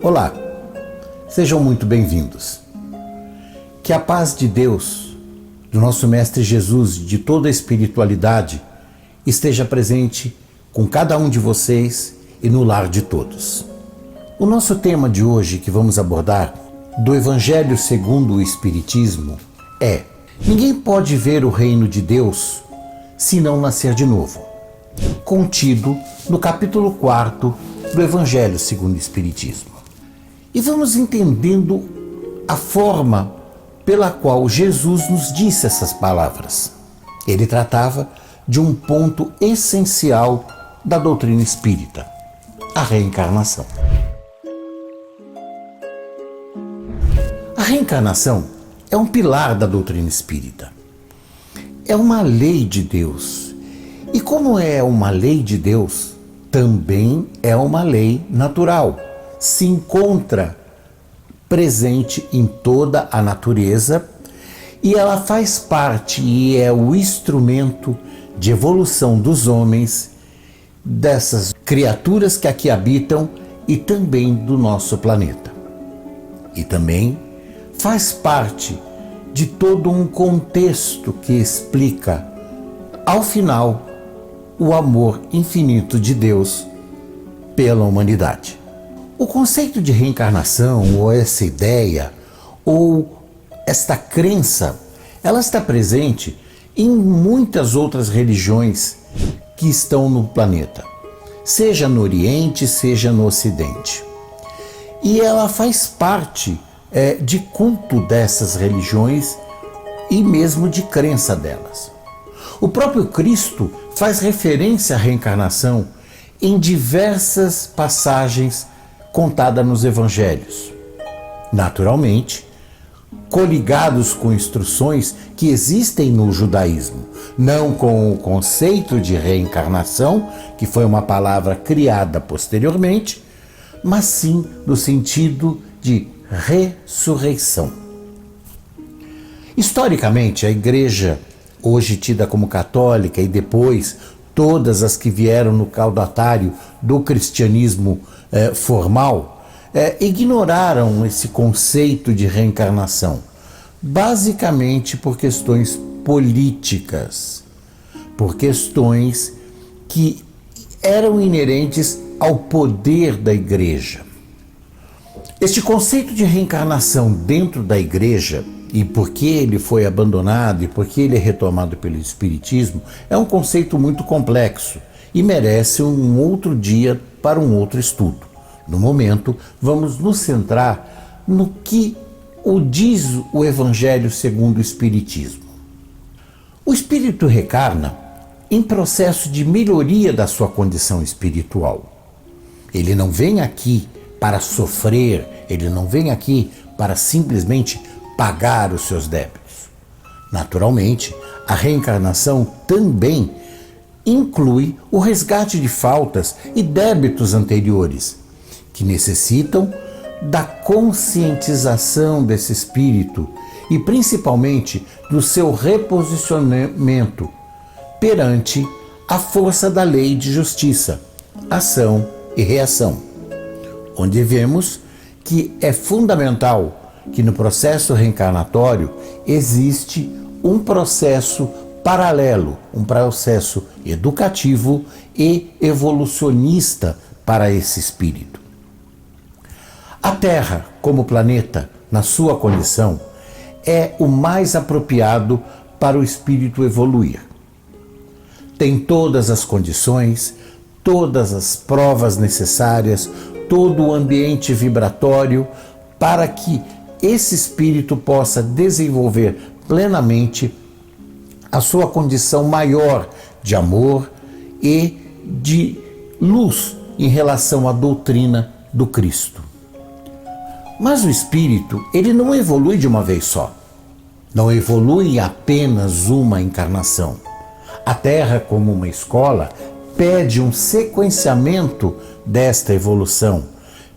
Olá, sejam muito bem-vindos. Que a paz de Deus, do nosso Mestre Jesus, de toda a espiritualidade, esteja presente com cada um de vocês e no lar de todos. O nosso tema de hoje que vamos abordar, do Evangelho segundo o Espiritismo, é: ninguém pode ver o reino de Deus se não nascer de novo, contido no capítulo 4 do Evangelho segundo o Espiritismo. E vamos entendendo a forma pela qual Jesus nos disse essas palavras. Ele tratava de um ponto essencial da doutrina espírita, a reencarnação. A reencarnação é um pilar da doutrina espírita. É uma lei de Deus. E como é uma lei de Deus, também é uma lei natural. Se encontra presente em toda a natureza e ela faz parte e é o instrumento de evolução dos homens, dessas criaturas que aqui habitam e também do nosso planeta. E também faz parte de todo um contexto que explica, ao final, o amor infinito de Deus pela humanidade. O conceito de reencarnação, ou essa ideia, ou esta crença, ela está presente em muitas outras religiões que estão no planeta, seja no Oriente, seja no Ocidente. E ela faz parte de culto dessas religiões e mesmo de crença delas. O próprio Cristo faz referência à reencarnação em diversas passagens contadas nos Evangelhos. Naturalmente, coligados com instruções que existem no judaísmo, não com o conceito de reencarnação, que foi uma palavra criada posteriormente, mas sim no sentido de ressurreição. Historicamente, a Igreja, hoje tida como católica, e depois todas as que vieram no caudatário do cristianismo formal, ignoraram esse conceito de reencarnação, basicamente por questões políticas, por questões que eram inerentes ao poder da Igreja. Este conceito de reencarnação dentro da Igreja, e por que ele foi abandonado e por que ele é retomado pelo Espiritismo, é um conceito muito complexo e merece um outro dia para um outro estudo. No momento, vamos nos centrar no que diz o Evangelho segundo o Espiritismo. O espírito reencarna em processo de melhoria da sua condição espiritual. Ele não vem aqui para sofrer, ele não vem aqui para simplesmente pagar os seus débitos. Naturalmente, a reencarnação também inclui o resgate de faltas e débitos anteriores, que necessitam da conscientização desse espírito e principalmente do seu reposicionamento perante a força da lei de justiça, ação e reação, onde vemos que é fundamental que no processo reencarnatório existe um processo paralelo, um processo educativo e evolucionista para esse espírito. A Terra, como planeta, na sua condição, é o mais apropriado para o espírito evoluir. Tem todas as condições, todas as provas necessárias, todo o ambiente vibratório para que esse espírito possa desenvolver plenamente a sua condição maior de amor e de luz em relação à doutrina do Cristo. Mas o espírito, ele não evolui de uma vez só. Não evolui em apenas uma encarnação. A Terra, como uma escola, pede um sequenciamento desta evolução.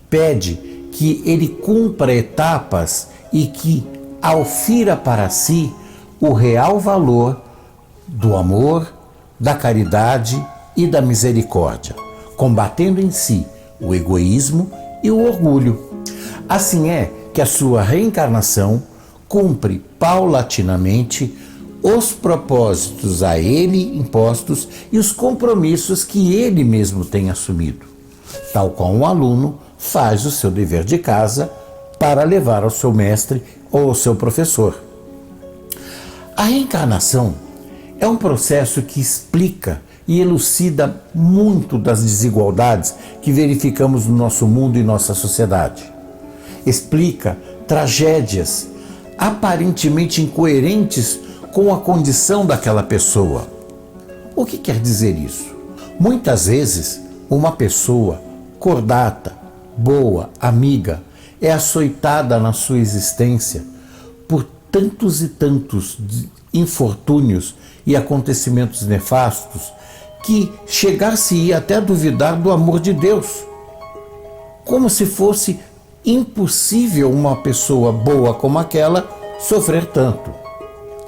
Pede que ele cumpra etapas e que aufira para si o real valor do amor, da caridade e da misericórdia, combatendo em si o egoísmo e o orgulho, Assim é que a sua reencarnação cumpre paulatinamente os propósitos a ele impostos e os compromissos que ele mesmo tem assumido, tal qual um aluno faz o seu dever de casa para levar ao seu mestre ou ao seu professor. A reencarnação é um processo que explica e elucida muito das desigualdades que verificamos no nosso mundo e nossa sociedade. Explica tragédias aparentemente incoerentes com a condição daquela pessoa. O que quer dizer isso? Muitas vezes, uma pessoa cordata, boa, amiga, é açoitada na sua existência por tantos e tantos infortúnios e acontecimentos nefastos que chegar-se-ia até a duvidar do amor de Deus. Como se fosse impossível uma pessoa boa como aquela sofrer tanto.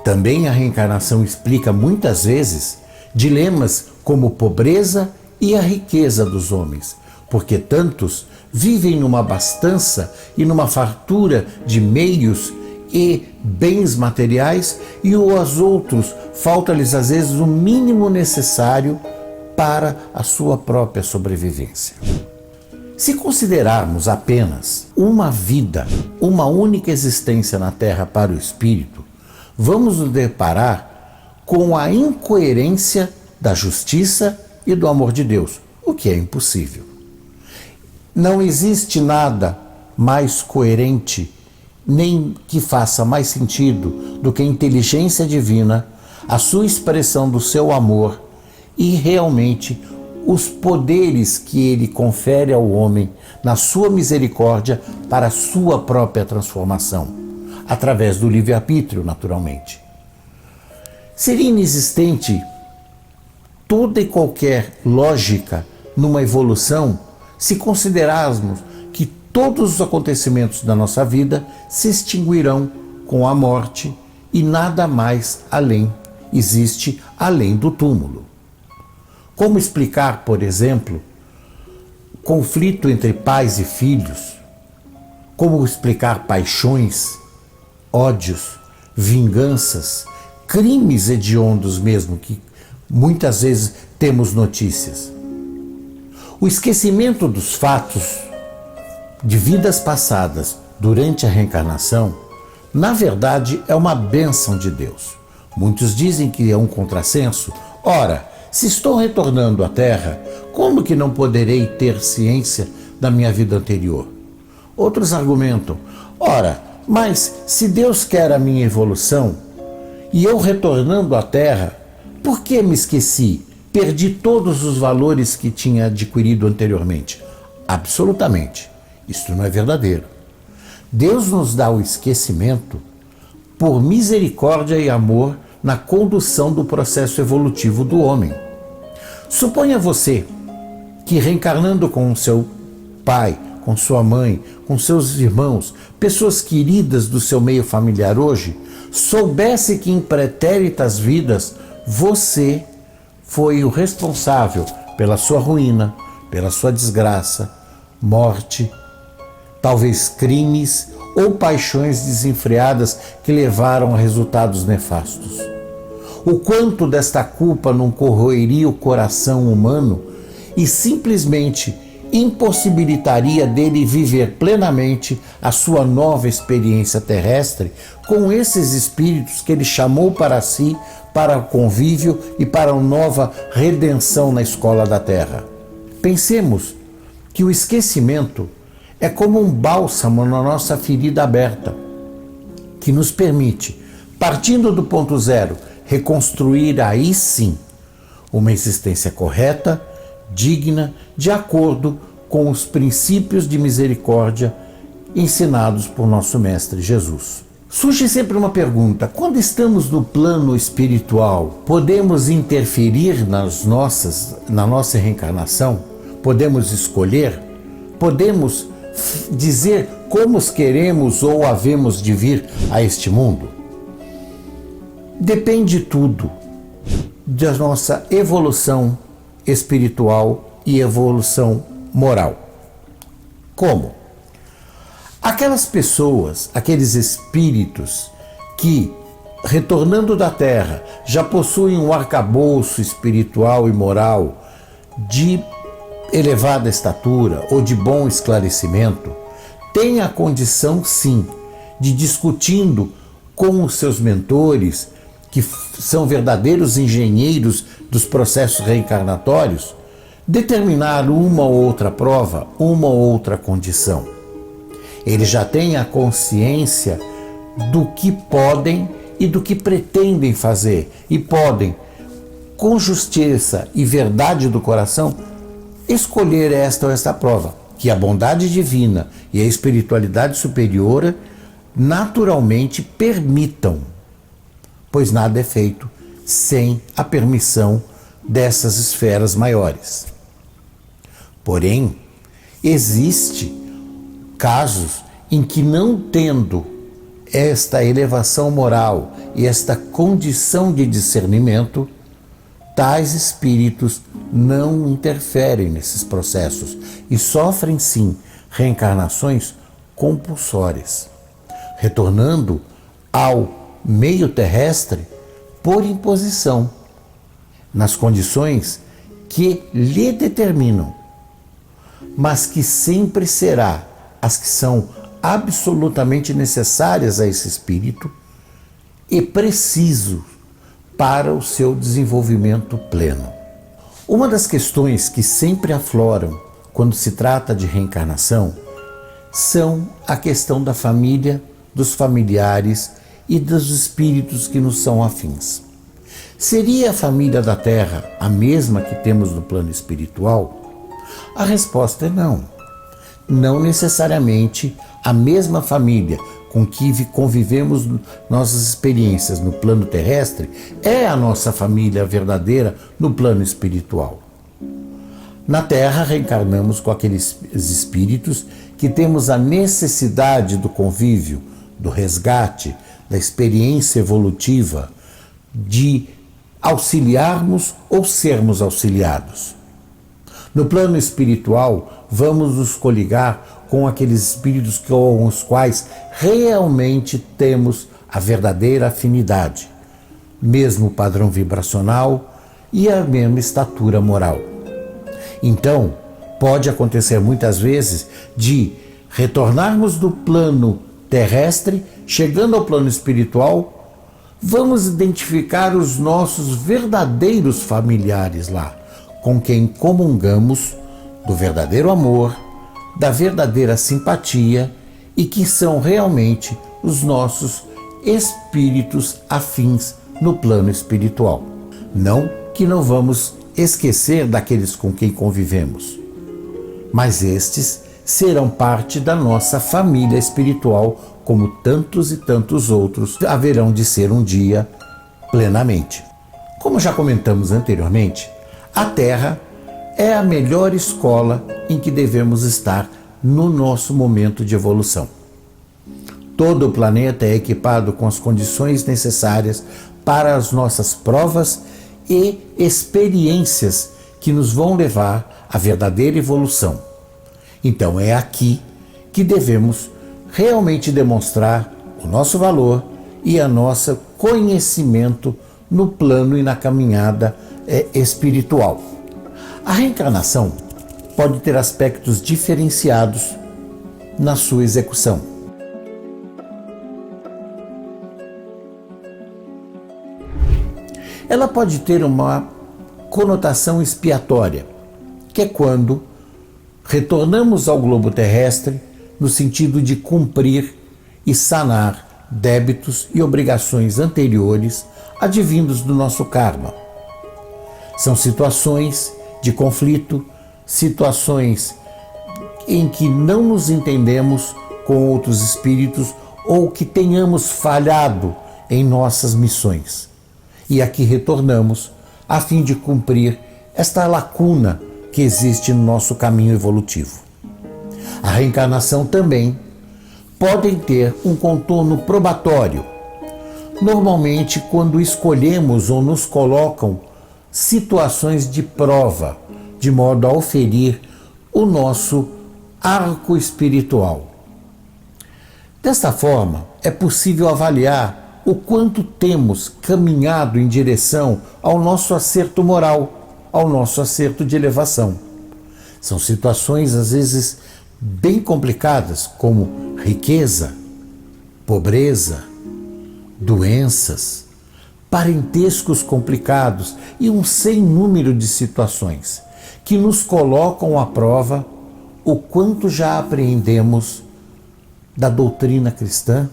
Também a reencarnação explica muitas vezes dilemas como pobreza e a riqueza dos homens, porque tantos vivem numa abastança e numa fartura de meios e bens materiais e aos outros falta-lhes às vezes o mínimo necessário para a sua própria sobrevivência. Se considerarmos apenas uma vida, uma única existência na Terra para o espírito, vamos nos deparar com a incoerência da justiça e do amor de Deus, o que é impossível. Não existe nada mais coerente, nem que faça mais sentido do que a inteligência divina, a sua expressão do seu amor e realmente os poderes que ele confere ao homem na sua misericórdia para a sua própria transformação, através do livre-arbítrio, naturalmente. Seria inexistente toda e qualquer lógica numa evolução se considerarmos que todos os acontecimentos da nossa vida se extinguirão com a morte e nada mais existe além do túmulo. Como explicar, por exemplo, conflito entre pais e filhos? Como explicar paixões, ódios, vinganças, crimes hediondos mesmo, que muitas vezes temos notícias? O esquecimento dos fatos de vidas passadas durante a reencarnação, na verdade, é uma bênção de Deus. Muitos dizem que é um contrassenso. Ora, se estou retornando à Terra, como que não poderei ter ciência da minha vida anterior? Outros argumentam, ora, mas se Deus quer a minha evolução, e eu retornando à Terra, por que me esqueci? Perdi todos os valores que tinha adquirido anteriormente. Absolutamente. Isto não é verdadeiro. Deus nos dá o esquecimento por misericórdia e amor na condução do processo evolutivo do homem. Suponha você que reencarnando com seu pai, com sua mãe, com seus irmãos, pessoas queridas do seu meio familiar hoje, soubesse que em pretéritas vidas você foi o responsável pela sua ruína, pela sua desgraça, morte, talvez crimes ou paixões desenfreadas que levaram a resultados nefastos. O quanto desta culpa não corroeria o coração humano e simplesmente impossibilitaria dele viver plenamente a sua nova experiência terrestre com esses espíritos que ele chamou para si, para o convívio e para a nova redenção na escola da Terra. Pensemos que o esquecimento é como um bálsamo na nossa ferida aberta, que nos permite, partindo do ponto zero, reconstruir aí sim uma existência correta, digna, de acordo com os princípios de misericórdia ensinados por nosso Mestre Jesus. Surge sempre uma pergunta: quando estamos no plano espiritual, podemos interferir na nossa reencarnação? Podemos escolher? Podemos dizer como queremos ou havemos de vir a este mundo? Depende tudo da nossa evolução espiritual e evolução moral. Como? Aquelas pessoas, aqueles espíritos que, retornando da Terra, já possuem um arcabouço espiritual e moral de elevada estatura ou de bom esclarecimento, têm a condição, sim, de, discutindo com os seus mentores, que são verdadeiros engenheiros dos processos reencarnatórios, determinar uma ou outra prova, uma ou outra condição. Eles já têm a consciência do que podem e do que pretendem fazer, e podem, com justiça e verdade do coração, escolher esta ou esta prova, que a bondade divina e a espiritualidade superior naturalmente permitam, pois nada é feito sem a permissão dessas esferas maiores. Porém, existe casos em que, não tendo esta elevação moral e esta condição de discernimento, tais espíritos não interferem nesses processos e sofrem, sim, reencarnações compulsórias, retornando ao meio terrestre por imposição, nas condições que lhe determinam, mas que sempre será as que são absolutamente necessárias a esse espírito e preciso para o seu desenvolvimento pleno. Uma das questões que sempre afloram quando se trata de reencarnação são a questão da família, dos familiares e dos espíritos que nos são afins. Seria a família da Terra a mesma que temos no plano espiritual? A resposta é não. Não necessariamente a mesma família com que convivemos nossas experiências no plano terrestre é a nossa família verdadeira no plano espiritual. Na Terra, reencarnamos com aqueles espíritos que temos a necessidade do convívio, do resgate, da experiência evolutiva, de auxiliarmos ou sermos auxiliados. No plano espiritual, vamos nos coligar com aqueles espíritos com os quais realmente temos a verdadeira afinidade, mesmo padrão vibracional e a mesma estatura moral. Então, pode acontecer muitas vezes de retornarmos do plano terrestre, chegando ao plano espiritual, vamos identificar os nossos verdadeiros familiares lá, com quem comungamos do verdadeiro amor, da verdadeira simpatia e que são realmente os nossos espíritos afins no plano espiritual. Não que não vamos esquecer daqueles com quem convivemos, mas estes serão parte da nossa família espiritual, como tantos e tantos outros haverão de ser um dia plenamente. Como já comentamos anteriormente, a Terra é a melhor escola em que devemos estar no nosso momento de evolução. Todo o planeta é equipado com as condições necessárias para as nossas provas e experiências que nos vão levar à verdadeira evolução. Então é aqui que devemos realmente demonstrar o nosso valor e a nosso conhecimento no plano e na caminhada espiritual. A reencarnação pode ter aspectos diferenciados na sua execução. Ela pode ter uma conotação expiatória, que é quando retornamos ao globo terrestre no sentido de cumprir e sanar débitos e obrigações anteriores advindos do nosso karma. São situações de conflito, situações em que não nos entendemos com outros espíritos ou que tenhamos falhado em nossas missões. E aqui retornamos a fim de cumprir esta lacuna que existe no nosso caminho evolutivo. A reencarnação também pode ter um contorno probatório, normalmente quando escolhemos ou nos colocam situações de prova, de modo a oferir o nosso arco espiritual. Desta forma, é possível avaliar o quanto temos caminhado em direção ao nosso acerto moral, ao nosso acerto de elevação. São situações, às vezes, bem complicadas, como riqueza, pobreza, doenças, parentescos complicados e um sem número de situações que nos colocam à prova o quanto já apreendemos da doutrina cristã,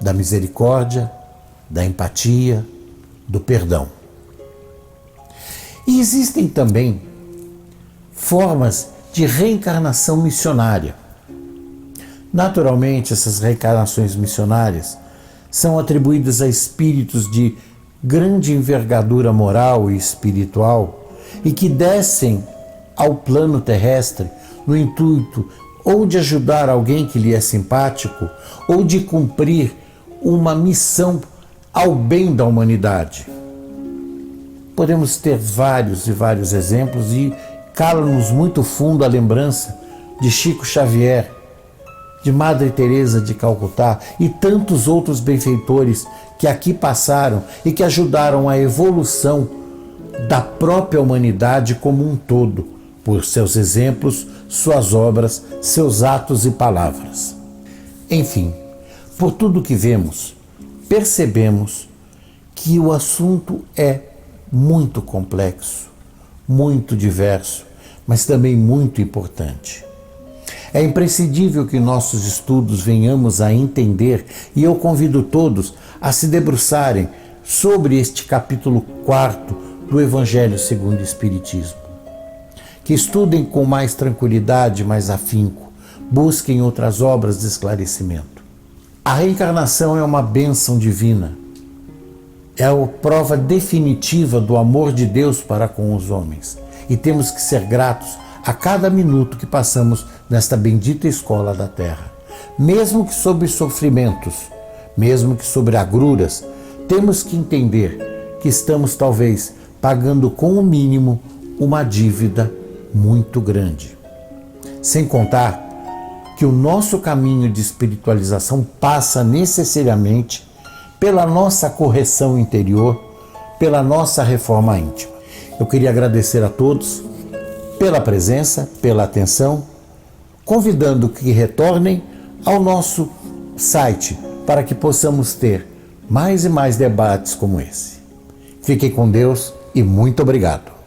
da misericórdia, da empatia, do perdão. E existem também formas de reencarnação missionária. Naturalmente, essas reencarnações missionárias são atribuídas a espíritos de grande envergadura moral e espiritual e que descem ao plano terrestre no intuito ou de ajudar alguém que lhe é simpático ou de cumprir uma missão ao bem da humanidade. Podemos ter vários e vários exemplos e cala-nos muito fundo a lembrança de Chico Xavier, de Madre Teresa de Calcutá e tantos outros benfeitores que aqui passaram e que ajudaram a evolução da própria humanidade como um todo, por seus exemplos, suas obras, seus atos e palavras. Enfim, por tudo que vemos, percebemos que o assunto é muito complexo, muito diverso, mas também muito importante. É imprescindível que nossos estudos venhamos a entender e eu convido todos a se debruçarem sobre este capítulo 4 do Evangelho segundo o Espiritismo. Que estudem com mais tranquilidade, mais afinco, busquem outras obras de esclarecimento. A reencarnação é uma bênção divina, é a prova definitiva do amor de Deus para com os homens e temos que ser gratos a cada minuto que passamos nesta bendita escola da terra. Mesmo que sobre sofrimentos, mesmo que sobre agruras, temos que entender que estamos talvez pagando com o mínimo uma dívida muito grande. Sem contar que o nosso caminho de espiritualização passa necessariamente pela nossa correção interior, pela nossa reforma íntima. Eu queria agradecer a todos pela presença, pela atenção, convidando que retornem ao nosso site para que possamos ter mais e mais debates como esse. Fiquem com Deus e muito obrigado.